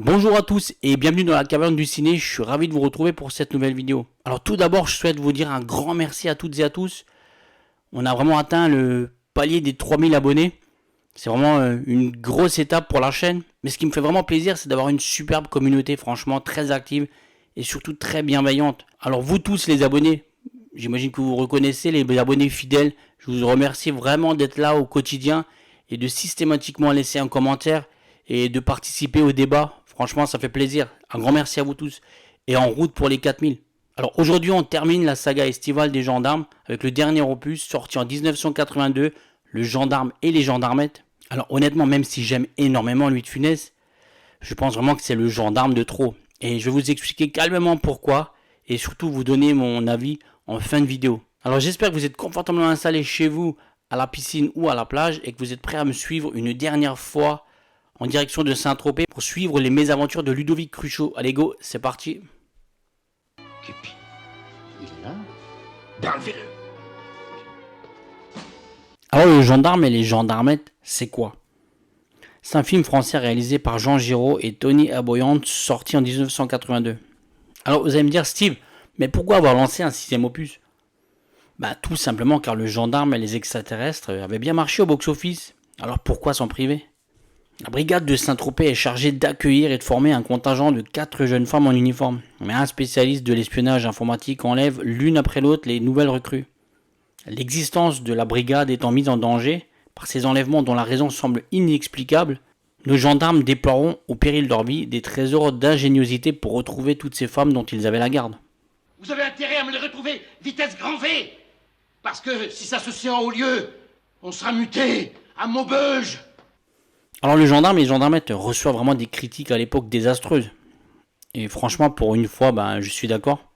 Bonjour à tous et bienvenue dans la caverne du ciné, je suis ravi de vous retrouver pour cette nouvelle vidéo. Alors tout d'abord je souhaite vous dire un grand merci à toutes et à tous. On a vraiment atteint le palier des 3000 abonnés. C'est vraiment une grosse étape pour la chaîne. Mais ce qui me fait vraiment plaisir c'est d'avoir une superbe communauté, franchement très active et surtout très bienveillante. Alors vous tous les abonnés, j'imagine que vous reconnaissez les abonnés fidèles. Je vous remercie vraiment d'être là au quotidien et de systématiquement laisser un commentaire et de participer au débat. Franchement, ça fait plaisir. Un grand merci à vous tous. Et en route pour les 4000. Alors aujourd'hui, on termine la saga estivale des gendarmes avec le dernier opus sorti en 1982, Le Gendarme et les Gendarmettes. Alors honnêtement, même si j'aime énormément Louis de Funès, je pense vraiment que c'est le gendarme de trop. Et je vais vous expliquer calmement pourquoi et surtout vous donner mon avis en fin de vidéo. Alors j'espère que vous êtes confortablement installés chez vous, à la piscine ou à la plage et que vous êtes prêts à me suivre une dernière fois en direction de Saint-Tropez pour suivre les mésaventures de Ludovic Cruchot. Allez go, c'est parti. Képi, il est là. Ben, enlevez-le. Alors le gendarme et les gendarmettes, c'est quoi? C'est un film français réalisé par Jean Giraud et Tony Aboyante, sorti en 1982. Alors vous allez me dire, Steve, mais pourquoi avoir lancé un 6ème opus? Bah tout simplement car le gendarme et les extraterrestres avaient bien marché au box-office. Alors pourquoi s'en priver? La brigade de Saint-Tropez est chargée d'accueillir et de former un contingent de 4 jeunes femmes en uniforme. Mais un spécialiste de l'espionnage informatique enlève l'une après l'autre les nouvelles recrues. L'existence de la brigade étant mise en danger par ces enlèvements dont la raison semble inexplicable, nos gendarmes déploieront au péril de leur vie des trésors d'ingéniosité pour retrouver toutes ces femmes dont ils avaient la garde. Vous avez intérêt à me les retrouver, vitesse grand V. Parce que si ça se sait en haut lieu, on sera muté à Maubeuge. Alors le gendarme et les gendarmettes reçoivent vraiment des critiques à l'époque désastreuses. Et franchement, pour une fois, je suis d'accord.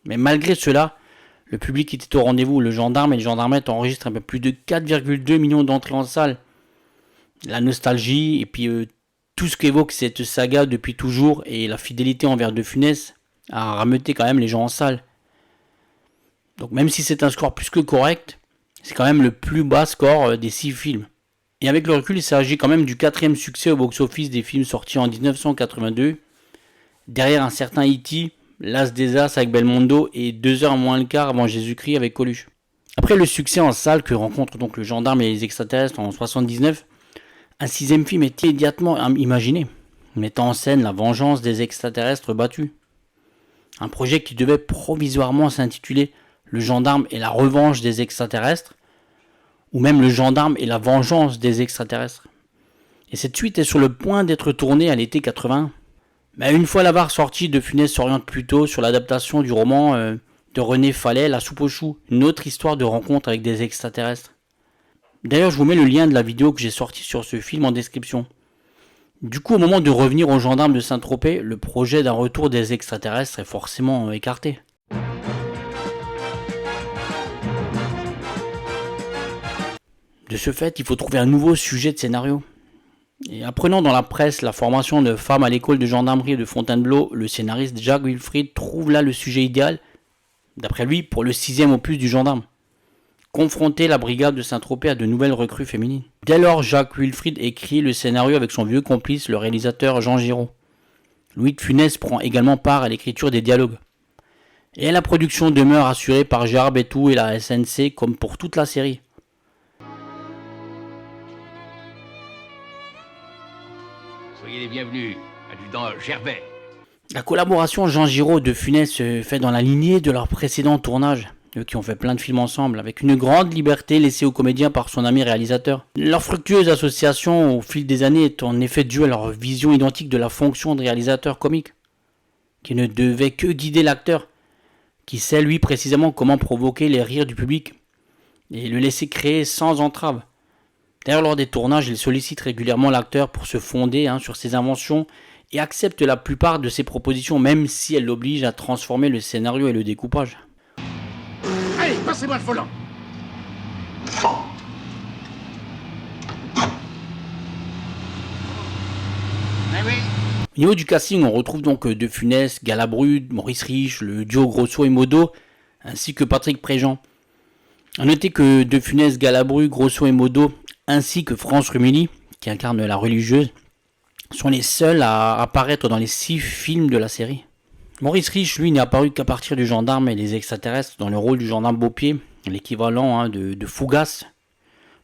Mais malgré cela, le public était au rendez-vous. Le gendarme et les gendarmettes enregistrent un peu plus de 4,2 millions d'entrées en salle. La nostalgie et puis tout ce qu'évoque cette saga depuis toujours et la fidélité envers De Funès a rameuté quand même les gens en salle. Donc même si c'est un score plus que correct, c'est quand même le plus bas score des 6 films. Et avec le recul, il s'agit quand même du 4ème succès au box-office des films sortis en 1982, derrière un certain E.T., L'As des As avec Belmondo et 2 heures moins le quart avant Jésus-Christ avec Coluche. Après le succès en salle que rencontrent donc le gendarme et les extraterrestres en 1979, un 6ème film est immédiatement imaginé, mettant en scène la vengeance des extraterrestres battus. Un projet qui devait provisoirement s'intituler Le gendarme et la revanche des extraterrestres, ou même Le gendarme et la vengeance des extraterrestres. Et cette suite est sur le point d'être tournée à l'été 81. Mais une fois la barre sortie, De Funès s'oriente plutôt sur l'adaptation du roman de René Fallet, La soupe aux choux, une autre histoire de rencontre avec des extraterrestres. D'ailleurs, je vous mets le lien de la vidéo que j'ai sortie sur ce film en description. Du coup, au moment de revenir aux gendarmes de Saint-Tropez, le projet d'un retour des extraterrestres est forcément écarté. De ce fait, il faut trouver un nouveau sujet de scénario. Et apprenant dans la presse la formation de femmes à l'école de gendarmerie de Fontainebleau, le scénariste Jacques Wilfrid trouve là le sujet idéal, d'après lui, pour le 6ème opus du gendarme. Confronter la brigade de Saint-Tropez à de nouvelles recrues féminines. Dès lors, Jacques Wilfrid écrit le scénario avec son vieux complice, le réalisateur Jean Giraud. Louis de Funès prend également part à l'écriture des dialogues. Et la production demeure assurée par Gérard Bétou et la SNC comme pour toute la série. Soyez les bienvenus, adjudant Gervais. La collaboration Jean Giraud de Funès se fait dans la lignée de leur précédent tournage, eux qui ont fait plein de films ensemble, avec une grande liberté laissée aux comédiens par son ami réalisateur. Leur fructueuse association au fil des années est en effet due à leur vision identique de la fonction de réalisateur comique, qui ne devait que guider l'acteur, qui sait lui précisément comment provoquer les rires du public, et le laisser créer sans entrave. D'ailleurs, lors des tournages, il sollicite régulièrement l'acteur pour se fonder sur ses inventions et accepte la plupart de ses propositions, même si elle l'oblige à transformer le scénario et le découpage. Allez, passez-moi le volant. Oui. Au niveau du casting, on retrouve donc De Funès, Galabru, Maurice Rich, le duo Grosso et Modo, ainsi que Patrick Préjean. A noter que De Funès, Galabru, Grosso et Modo, ainsi que France Rumilly, qui incarne la religieuse, sont les seuls à apparaître dans les 6 films de la série. Maurice Rich, lui, n'est apparu qu'à partir du gendarme et des extraterrestres dans le rôle du gendarme Beaupied, l'équivalent de Fougas,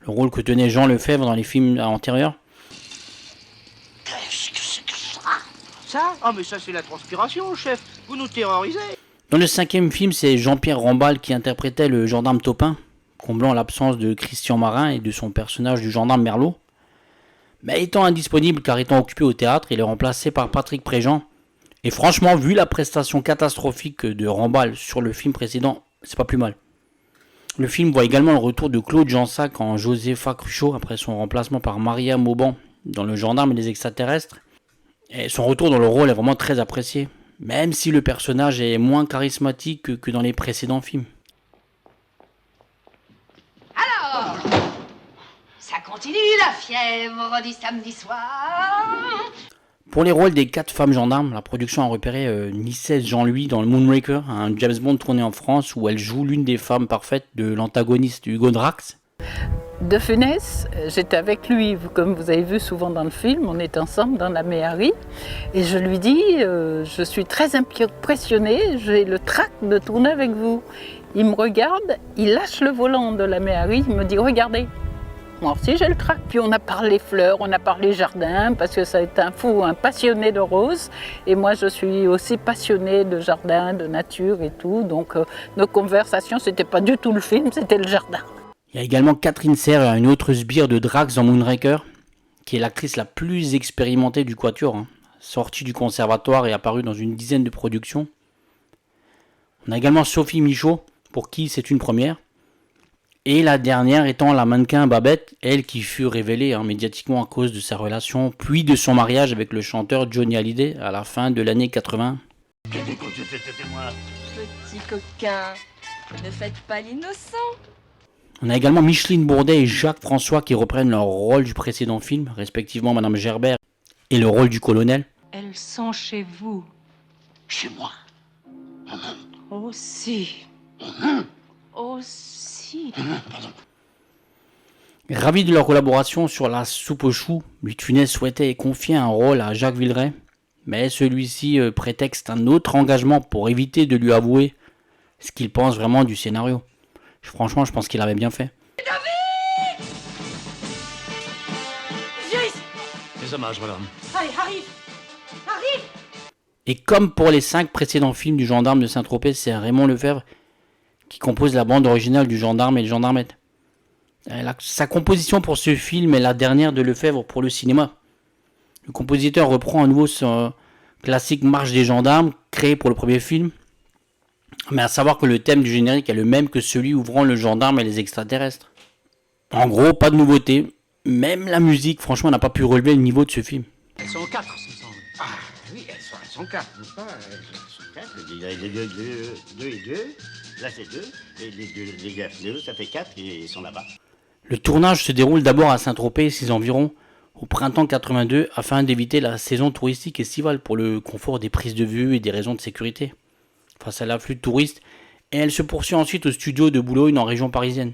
le rôle que tenait Jean Lefebvre dans les films antérieurs. Qu'est-ce que c'est que ça? Ça? Ah mais ça c'est la transpiration, chef. Vous nous terrorisez. Dans le 5e film, c'est Jean-Pierre Rambal qui interprétait le gendarme Topin, comblant l'absence de Christian Marin et de son personnage du gendarme Merlot. Mais étant indisponible car étant occupé au théâtre, il est remplacé par Patrick Préjean. Et franchement, vu la prestation catastrophique de Rambal sur le film précédent, c'est pas plus mal. Le film voit également le retour de Claude Jansac en Josépha Cruchot après son remplacement par Maria Mauban dans Le Gendarme et les Extraterrestres. Et son retour dans le rôle est vraiment très apprécié, même si le personnage est moins charismatique que dans les précédents films. Alors, ça continue la fièvre du samedi soir. Pour les rôles des 4 femmes gendarmes, la production a repéré Nicesse Jean-Louis dans le Moonraker, un James Bond tourné en France où elle joue l'une des femmes parfaites de l'antagoniste Hugo Drax. De Funès, j'étais avec lui, comme vous avez vu souvent dans le film, on est ensemble dans la Méhari, et je lui dis, je suis très impressionnée, j'ai le trac de tourner avec vous. Il me regarde, il lâche le volant de la Méhari, il me dit, regardez. Moi aussi j'ai le trac. Puis on a parlé fleurs, on a parlé jardin, parce que ça est un fou, un passionné de roses. Et moi je suis aussi passionnée de jardin, de nature et tout. Donc nos conversations, c'était pas du tout le film, c'était le jardin. Il y a également Catherine Serre, une autre sbire de Drax dans Moonraker, qui est l'actrice la plus expérimentée du Quatuor, sortie du conservatoire et apparue dans une dizaine de productions. On a également Sophie Michaud, pour qui c'est une première. Et la dernière étant la mannequin Babette, elle qui fut révélée médiatiquement à cause de sa relation, puis de son mariage avec le chanteur Johnny Hallyday à la fin de l'année 80. Petit coquin, ne faites pas l'innocent. On a également Micheline Bourdet et Jacques François qui reprennent leur rôle du précédent film, respectivement Madame Gerbert et le rôle du colonel. Elles sont chez vous. Chez moi. Aussi. Aussi. Ravi de leur collaboration sur La Soupe aux choux, Louis de Funès souhaitait confier un rôle à Jacques Villeray, mais celui-ci prétexte un autre engagement pour éviter de lui avouer ce qu'il pense vraiment du scénario. Franchement, je pense qu'il avait bien fait. David! Viens ici! Les hommages, madame. Allez, arrive! Arrive! Et comme pour les 5 précédents films du Gendarme de Saint-Tropez, c'est Raymond Lefebvre qui compose la bande originale du Gendarme et le Gendarmette. Sa composition pour ce film est la dernière de Lefebvre pour le cinéma. Le compositeur reprend à nouveau son classique Marche des Gendarmes, créé pour le premier film. Mais à savoir que le thème du générique est le même que celui ouvrant le Gendarme et les Extraterrestres. En gros, pas de nouveauté. Même la musique, franchement, n'a pas pu relever le niveau de ce film. Elles sont 4, ça me semble. Ah oui, elles sont 4, n'est-ce pas? Elles sont 4, il y a les deux et 2, là c'est 2, et les deux, ça fait 4 et ils sont là-bas. Le tournage se déroule d'abord à Saint-Tropez, ses environs, au printemps 82, afin d'éviter la saison touristique estivale pour le confort des prises de vue et des raisons de sécurité face à l'afflux de touristes, et elle se poursuit ensuite au studio de Boulogne en région parisienne.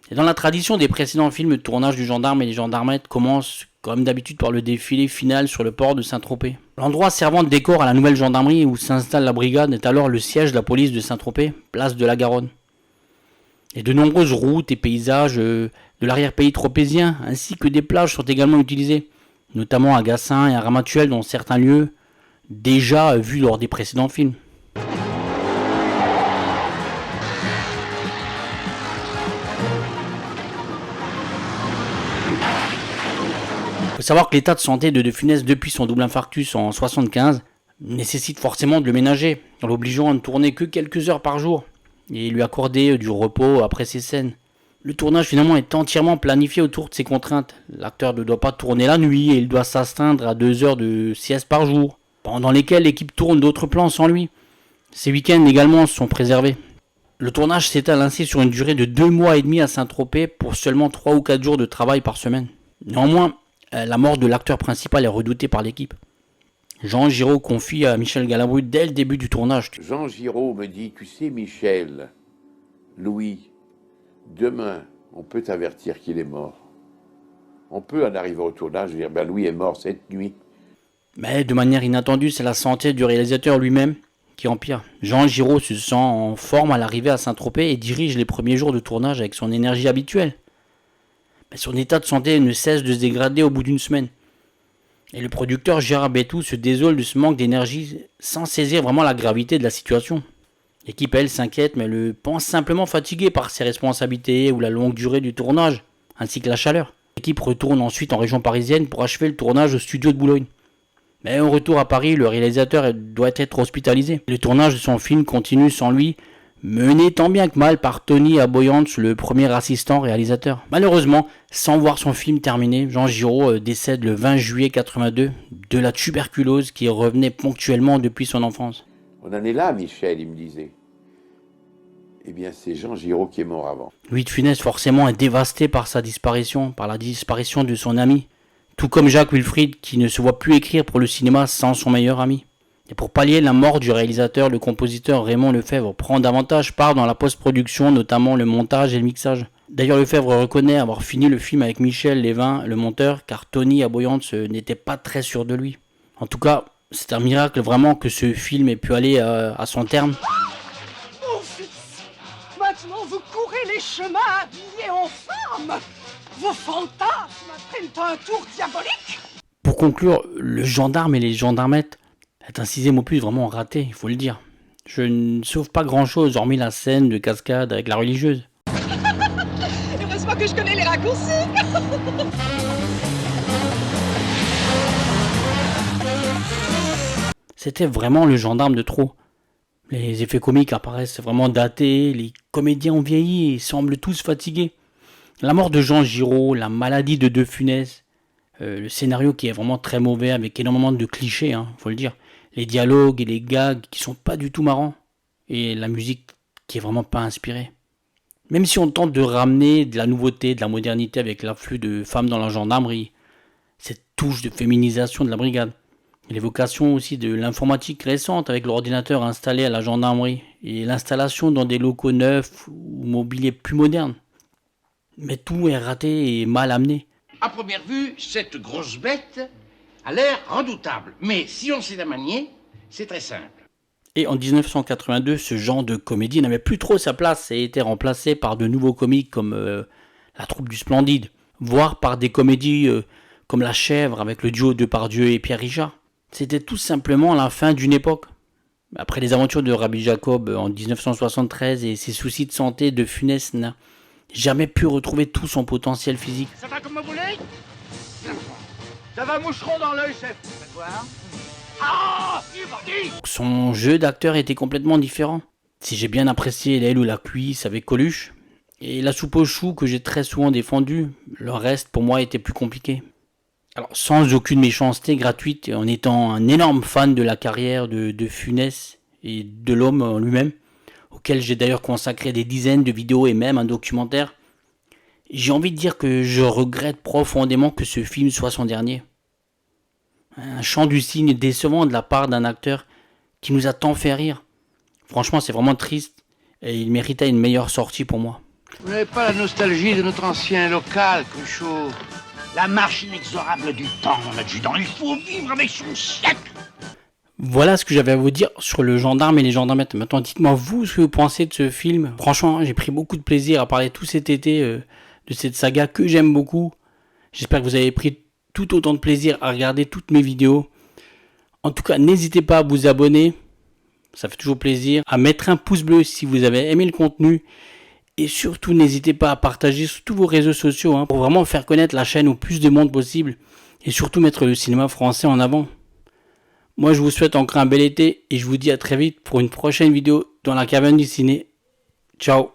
Et dans la tradition des précédents films, le tournage du Gendarme et les Gendarmettes commence comme d'habitude par le défilé final sur le port de Saint-Tropez. L'endroit servant de décor à la nouvelle gendarmerie où s'installe la brigade est alors le siège de la police de Saint-Tropez, place de la Garonne. Et de nombreuses routes et paysages de l'arrière-pays tropézien, ainsi que des plages sont également utilisés, notamment à Gassin et à Ramatuelle dans certains lieux déjà vus lors des précédents films. Il faut savoir que l'état de santé de Funès depuis son double infarctus en 1975 nécessite forcément de le ménager, en l'obligeant à ne tourner que quelques heures par jour et lui accorder du repos après ses scènes. Le tournage finalement est entièrement planifié autour de ces contraintes. L'acteur ne doit pas tourner la nuit et il doit s'astreindre à 2 heures de sieste par jour, pendant lesquelles l'équipe tourne d'autres plans sans lui. Ces week-ends également sont préservés. Le tournage s'étale ainsi sur une durée de 2 mois et demi à Saint-Tropez pour seulement 3 ou 4 jours de travail par semaine. Néanmoins, la mort de l'acteur principal est redoutée par l'équipe. Jean Giraud confie à Michel Galabru dès le début du tournage. Jean Giraud me dit, tu sais Michel, Louis, demain, on peut t'avertir qu'il est mort. On peut, en arrivant au tournage, dire ben Louis est mort cette nuit. Mais de manière inattendue, c'est la santé du réalisateur lui-même qui empire. Jean Giraud se sent en forme à l'arrivée à Saint-Tropez et dirige les premiers jours de tournage avec son énergie habituelle. Mais son état de santé ne cesse de se dégrader au bout d'une semaine. Et le producteur Gérard Bétou se désole de ce manque d'énergie sans saisir vraiment la gravité de la situation. L'équipe, elle, s'inquiète, mais le pense simplement fatigué par ses responsabilités ou la longue durée du tournage, ainsi que la chaleur. L'équipe retourne ensuite en région parisienne pour achever le tournage au studio de Boulogne. Mais au retour à Paris, le réalisateur doit être hospitalisé. Le tournage de son film continue sans lui, mené tant bien que mal par Tony Aboyant, le premier assistant réalisateur. Malheureusement, sans voir son film terminé, Jean Giraud décède le 20 juillet 82 de la tuberculose qui revenait ponctuellement depuis son enfance. On en est là, Michel, il me disait. Eh bien, c'est Jean Giraud qui est mort avant. Louis de Funès, forcément, est dévasté par sa disparition, par la disparition de son ami. Tout comme Jacques Wilfrid, qui ne se voit plus écrire pour le cinéma sans son meilleur ami. Et pour pallier la mort du réalisateur, le compositeur Raymond Lefebvre prend davantage part dans la post-production, notamment le montage et le mixage. D'ailleurs, Lefebvre reconnaît avoir fini le film avec Michel Lévin, le monteur, car Tony Aboyant n'était pas très sûr de lui. En tout cas, c'est un miracle vraiment que ce film ait pu aller à son terme. Mon fils, maintenant vous courez les chemins habillés en femme. Vos fantasmes prennent un tour diabolique. Pour conclure, Le Gendarme et les Gendarmettes est un 6e opus vraiment raté, il faut le dire. Je ne sauve pas grand chose hormis la scène de cascade avec la religieuse. Heureusement que je connais les raccourcis. C'était vraiment le gendarme de trop. Les effets comiques apparaissent vraiment datés, les comédiens ont vieilli et semblent tous fatigués. La mort de Jean Giraud, la maladie de De Funès, le scénario qui est vraiment très mauvais avec énormément de clichés, faut le dire. Les dialogues et les gags qui sont pas du tout marrants. Et la musique qui est vraiment pas inspirée. Même si on tente de ramener de la nouveauté, de la modernité avec l'afflux de femmes dans la gendarmerie, cette touche de féminisation de la brigade, l'évocation aussi de l'informatique récente avec l'ordinateur installé à la gendarmerie et l'installation dans des locaux neufs ou mobilier plus modernes. Mais tout est raté et mal amené. À première vue, cette grosse bête a l'air redoutable. Mais si on sait la manier, c'est très simple. Et en 1982, ce genre de comédie n'avait plus trop sa place et était remplacé par de nouveaux comiques comme La Troupe du Splendide, voire par des comédies comme La Chèvre avec le duo Depardieu et Pierre Richard. C'était tout simplement la fin d'une époque. Après les aventures de Rabbi Jacob en 1973 et ses soucis de santé, De Funès n'a jamais pu retrouver tout son potentiel physique. Ça va comme vous voulez? Ça va moucheron dans l'œil, chef. Faites voir. Ah, il va dire. Son jeu d'acteur était complètement différent. Si j'ai bien apprécié l'aile ou la cuisse avec Coluche, et la soupe aux choux que j'ai très souvent défendue, le reste pour moi était plus compliqué. Alors sans aucune méchanceté gratuite, et en étant un énorme fan de la carrière de Funès et de l'homme en lui-même, auquel j'ai d'ailleurs consacré des dizaines de vidéos et même un documentaire, j'ai envie de dire que je regrette profondément que ce film soit son dernier. Un chant du cygne décevant de la part d'un acteur qui nous a tant fait rire. Franchement, c'est vraiment triste et il méritait une meilleure sortie pour moi. Vous n'avez pas la nostalgie de notre ancien local, Cruchot? La marche inexorable du temps, mon adjudant. Il faut vivre avec son siècle. Voilà ce que j'avais à vous dire sur Le Gendarme et les Gendarmettes. Maintenant, dites-moi vous ce que vous pensez de ce film. Franchement, j'ai pris beaucoup de plaisir à parler tout cet été de cette saga que j'aime beaucoup. J'espère que vous avez pris tout autant de plaisir à regarder toutes mes vidéos. En tout cas, n'hésitez pas à vous abonner. Ça fait toujours plaisir. À mettre un pouce bleu si vous avez aimé le contenu. Et surtout, n'hésitez pas à partager sur tous vos réseaux sociaux pour vraiment faire connaître la chaîne au plus de monde possible. Et surtout mettre le cinéma français en avant. Moi, je vous souhaite encore un bel été et je vous dis à très vite pour une prochaine vidéo dans la caverne du ciné. Ciao!